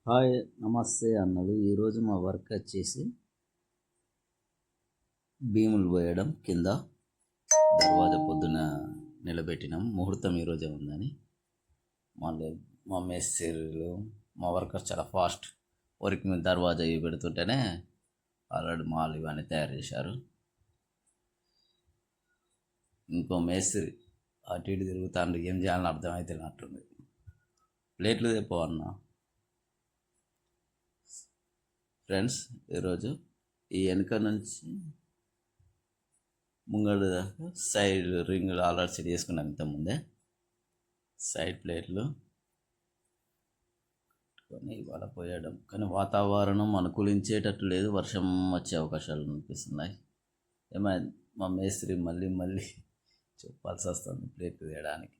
Hi నమస్తే అన్నలు. ఈరోజు మా వర్క్ వచ్చేసి భీములు పోయడం కింద దర్వాజా పొద్దున నిలబెట్టినాం. ముహూర్తం ఈరోజే ఉందని మళ్ళీ మా మేస్త్రీలు మా వర్కర్స్ చాలా ఫాస్ట్ వర్క్ మీద దర్వాజా ఇవి పెడుతుంటేనే ఆల్రెడీ మాల్ ఇవన్నీ తయారు చేశారు. ఇంకో మేస్త్రి అటు ఇటు తిరుగుతాండు, ఏం చేయాలని అర్థమైతేనట్టుంది. ప్లేట్లు తెప్పో అన్న. ఫ్రెండ్స్, ఈరోజు ఈ వెనుక నుంచి ముంగడు దాకా సైడ్ రింగులు ఆల్రెడీ సెట్ చేసుకున్నాం ఇంతకుముందే. సైడ్ ప్లేట్లు ఇవాళ పోయడం, కానీ వాతావరణం అనుకూలించేటట్టు లేదు. వర్షం వచ్చే అవకాశాలు అనిపిస్తున్నాయి. ఏమైంది మా మేస్త్రి మళ్ళీ చెప్పాల్సి వస్తుంది ప్లేట్లు తీయడానికి.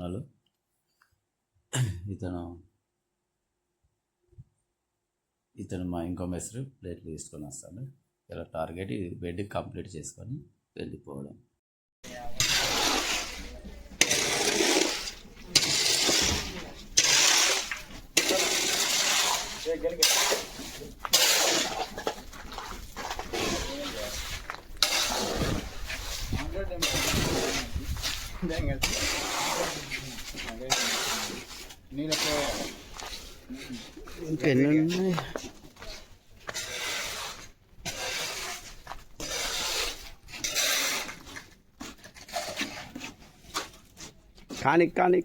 నాలు ఇతను మా ఇంకో మేస్త్రి ప్లేట్లు తీసుకొని వస్తాడు. ఇలా టార్గెట్ ఇది బెడ్ కంప్లీట్ చేసుకొని వెళ్ళిపోవడం. ఇంకెన్నున్నాయి?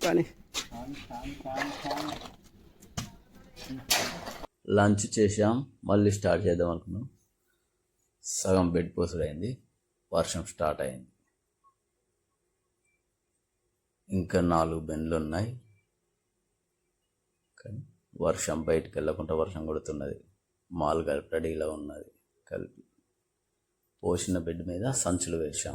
కానీ లంచ్ చేసాం, మళ్ళీ స్టార్ట్ చేద్దాం అనుకున్నాం. సగం బెడ్ పోసుడు అయింది, వర్షం స్టార్ట్ అయింది. ఇంకా 4 బెన్లు ఉన్నాయి, కానీ వర్షం బయటకు వెళ్ళకుండా వర్షం కొడుతున్నది. మాల్ కలిపి రెడీలో ఉన్నది. కలిపి పోసిన బెడ్ మీద సంచులు వేసాం.